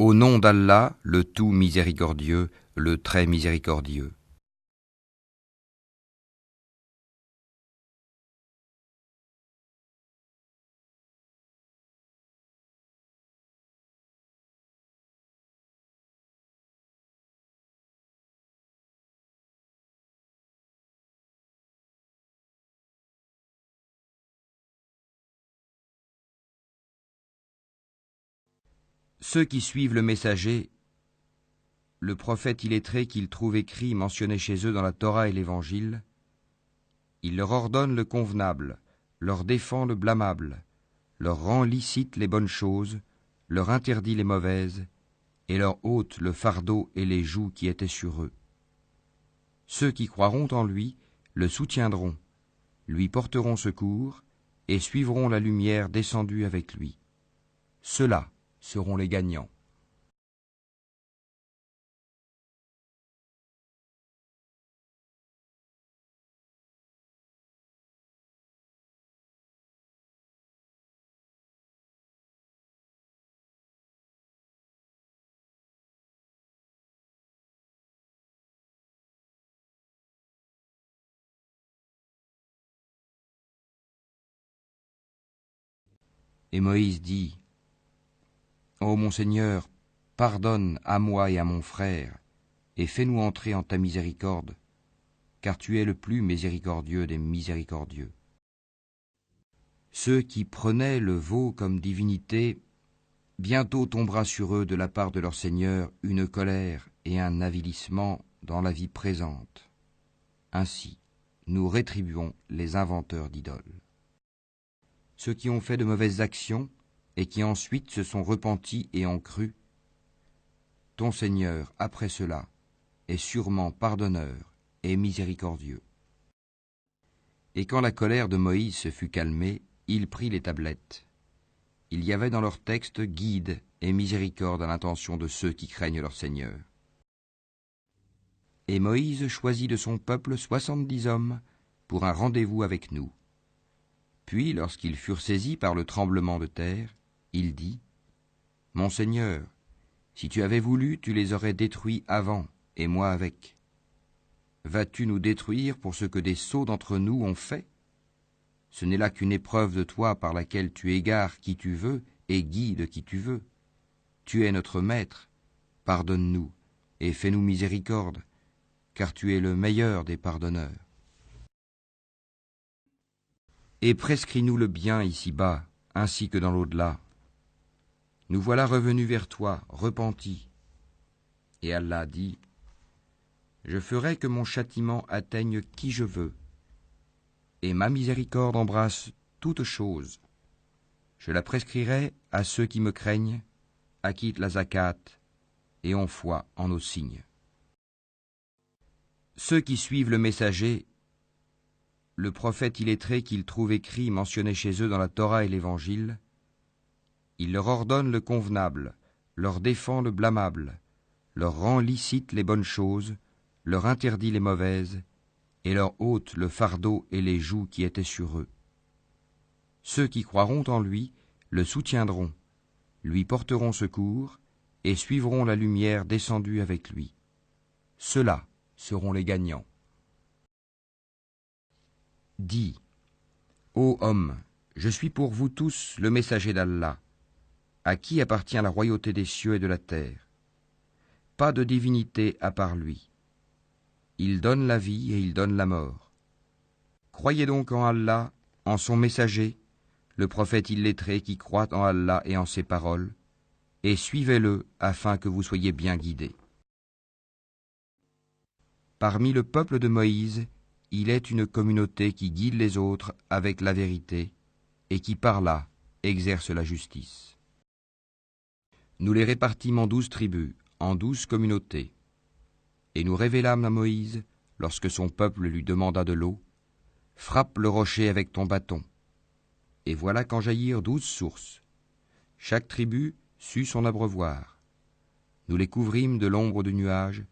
Au nom d'Allah, le tout miséricordieux, le très miséricordieux. Ceux qui suivent le messager, le prophète illettré qu'ils trouvent écrit mentionné chez eux dans la Torah et l'Évangile, il leur ordonne le convenable, leur défend le blâmable, leur rend licite les bonnes choses, leur interdit les mauvaises, et leur ôte le fardeau et les jougs qui étaient sur eux. Ceux qui croiront en lui le soutiendront, lui porteront secours et suivront la lumière descendue avec lui. Ceux-là seront les gagnants. Et Moïse dit, Ô mon Seigneur, pardonne à moi et à mon frère, et fais-nous entrer en ta miséricorde, car tu es le plus miséricordieux des miséricordieux. Ceux qui prenaient le veau comme divinité, bientôt tombera sur eux de la part de leur Seigneur une colère et un avilissement dans la vie présente. Ainsi, nous rétribuons les inventeurs d'idoles. Ceux qui ont fait de mauvaises actions et qui ensuite se sont repentis et ont cru, ton Seigneur, après cela, est sûrement pardonneur et miséricordieux. Et quand la colère de Moïse se fut calmée, il prit les tablettes. Il y avait dans leur texte guide et miséricorde à l'intention de ceux qui craignent leur Seigneur. Et Moïse choisit de son peuple 70 hommes pour un rendez-vous avec nous. Puis, lorsqu'ils furent saisis par le tremblement de terre, il dit, « Mon Seigneur, si tu avais voulu, tu les aurais détruits avant, et moi avec. Vas-tu nous détruire pour ce que des sots d'entre nous ont fait? Ce n'est là qu'une épreuve de toi par laquelle tu égares qui tu veux et guides qui tu veux. Tu es notre maître, pardonne-nous et fais-nous miséricorde, car tu es le meilleur des pardonneurs. Et prescris-nous le bien ici-bas, ainsi que dans l'au-delà. Nous voilà revenus vers toi, repentis. » Et Allah dit, « Je ferai que mon châtiment atteigne qui je veux, et ma miséricorde embrasse toute chose. Je la prescrirai à ceux qui me craignent, acquittent la zakat et ont foi en nos signes. » Ceux qui suivent le messager, le prophète illettré qu'ils trouvent écrit mentionné chez eux dans la Torah et l'Évangile, il leur ordonne le convenable, leur défend le blâmable, leur rend licite les bonnes choses, leur interdit les mauvaises, et leur ôte le fardeau et les jougs qui étaient sur eux. Ceux qui croiront en lui le soutiendront, lui porteront secours, et suivront la lumière descendue avec lui. Ceux-là seront les gagnants. Dis, ô homme, je suis pour vous tous le messager d'Allah, à qui appartient la royauté des cieux et de la terre. Pas de divinité à part lui. Il donne la vie et il donne la mort. Croyez donc en Allah, en son messager, le prophète illettré qui croit en Allah et en ses paroles, et suivez-le afin que vous soyez bien guidés. Parmi le peuple de Moïse, il est une communauté qui guide les autres avec la vérité et qui par là exerce la justice. Nous les répartîmes en 12 tribus, en 12 communautés. Et nous révélâmes à Moïse, lorsque son peuple lui demanda de l'eau, « Frappe le rocher avec ton bâton. » Et voilà qu'en jaillirent 12 sources. Chaque tribu sut son abreuvoir. Nous les couvrîmes de l'ombre du nuage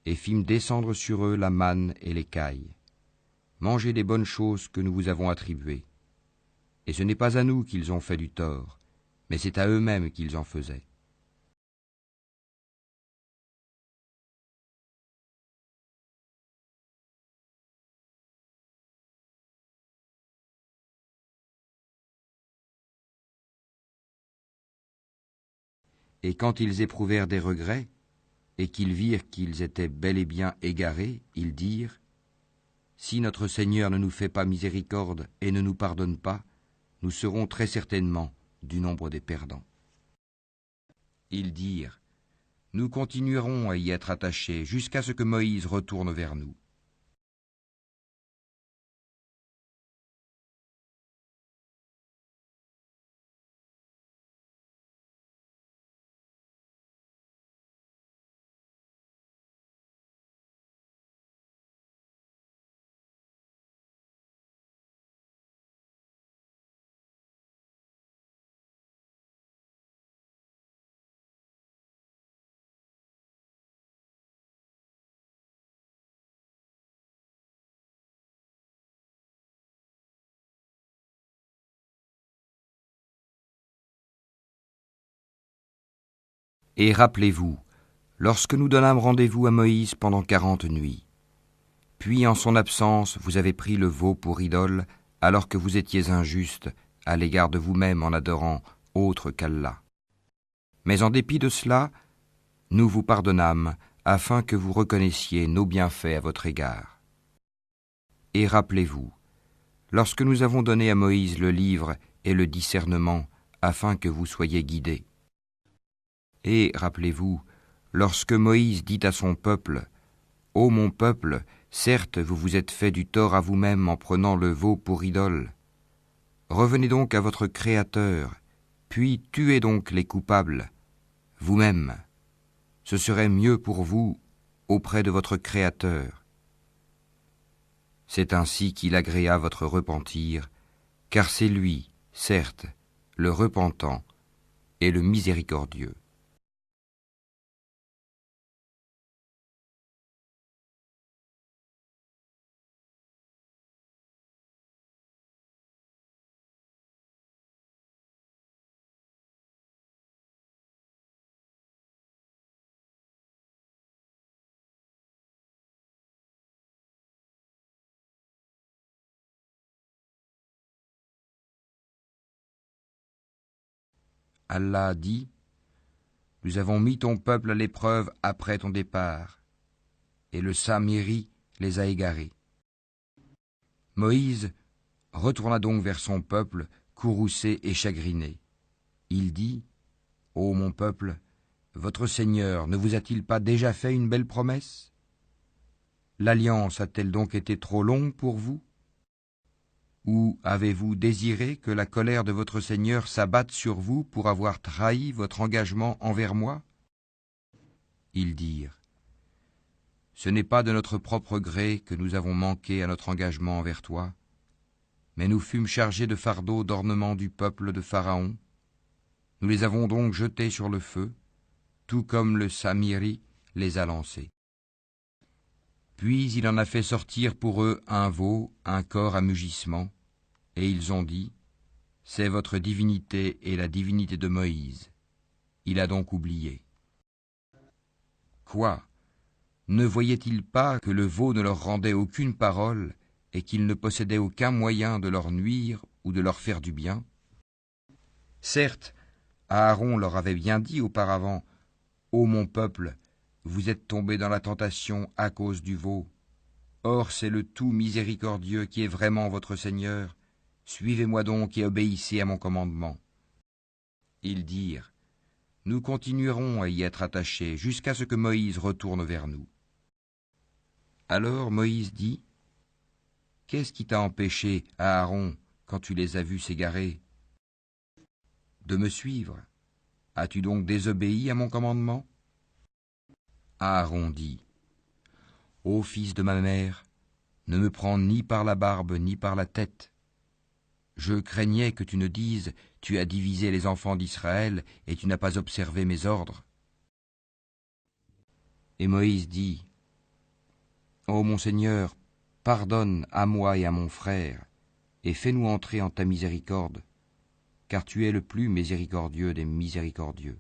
et fîmes descendre sur eux la manne et l'écaille. Mangez des bonnes choses que nous vous avons attribuées. Et ce n'est pas à nous qu'ils ont fait du tort, mais c'est à eux-mêmes qu'ils en faisaient. Et quand ils éprouvèrent des regrets, et qu'ils virent qu'ils étaient bel et bien égarés, ils dirent : Si notre Seigneur ne nous fait pas miséricorde et ne nous pardonne pas, nous serons très certainement du nombre des perdants. Ils dirent : Nous continuerons à y être attachés jusqu'à ce que Moïse retourne vers nous. Et rappelez-vous, lorsque nous donnâmes rendez-vous à Moïse pendant 40 nuits, puis en son absence vous avez pris le veau pour idole, alors que vous étiez injuste à l'égard de vous-même en adorant autre qu'Allah. Mais en dépit de cela, nous vous pardonnâmes afin que vous reconnaissiez nos bienfaits à votre égard. Et rappelez-vous, lorsque nous avons donné à Moïse le livre et le discernement afin que vous soyez guidés. Et rappelez-vous, lorsque Moïse dit à son peuple : Ô mon peuple, certes vous vous êtes fait du tort à vous-même en prenant le veau pour idole. Revenez donc à votre Créateur, puis tuez donc les coupables, vous-même. Ce serait mieux pour vous auprès de votre Créateur. C'est ainsi qu'il agréa votre repentir, car c'est lui, certes, le repentant et le miséricordieux. Allah dit : Nous avons mis ton peuple à l'épreuve après ton départ, et le Samiri les a égarés. Moïse retourna donc vers son peuple, courroucé et chagriné. Il dit : Ô mon peuple, votre Seigneur ne vous a-t-il pas déjà fait une belle promesse ? L'alliance a-t-elle donc été trop longue pour vous ? Ou avez-vous désiré que la colère de votre Seigneur s'abatte sur vous pour avoir trahi votre engagement envers moi ? Ils dirent : Ce n'est pas de notre propre gré que nous avons manqué à notre engagement envers toi, mais nous fûmes chargés de fardeaux d'ornement du peuple de Pharaon. Nous les avons donc jetés sur le feu, tout comme le Samiri les a lancés. Puis il en a fait sortir pour eux un veau, un corps à mugissement, et ils ont dit : C'est votre divinité et la divinité de Moïse. Il a donc oublié. Quoi ? Ne voyaient-ils pas que le veau ne leur rendait aucune parole et qu'il ne possédait aucun moyen de leur nuire ou de leur faire du bien ? Certes, Aaron leur avait bien dit auparavant : Ô mon peuple, vous êtes tombés dans la tentation à cause du veau. Or c'est le tout miséricordieux qui est vraiment votre Seigneur. Suivez-moi donc et obéissez à mon commandement. Ils dirent : Nous continuerons à y être attachés jusqu'à ce que Moïse retourne vers nous. Alors Moïse dit : Qu'est-ce qui t'a empêché, Aaron, quand tu les as vus s'égarer ? De me suivre. As-tu donc désobéi à mon commandement ? Aaron dit : Ô fils de ma mère, ne me prends ni par la barbe ni par la tête. Je craignais que tu ne dises : Tu as divisé les enfants d'Israël et tu n'as pas observé mes ordres. Et Moïse dit : Ô mon Seigneur, pardonne à moi et à mon frère, et fais-nous entrer en ta miséricorde, car tu es le plus miséricordieux des miséricordieux.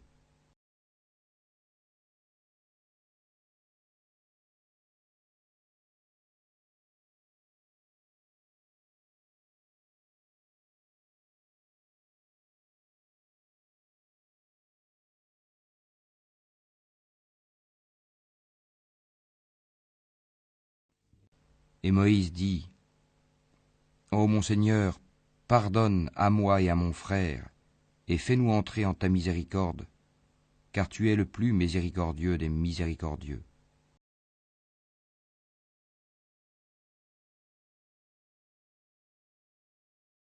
Et Moïse dit, Ô mon Seigneur, pardonne à moi et à mon frère, et fais-nous entrer en ta miséricorde, car tu es le plus miséricordieux des miséricordieux.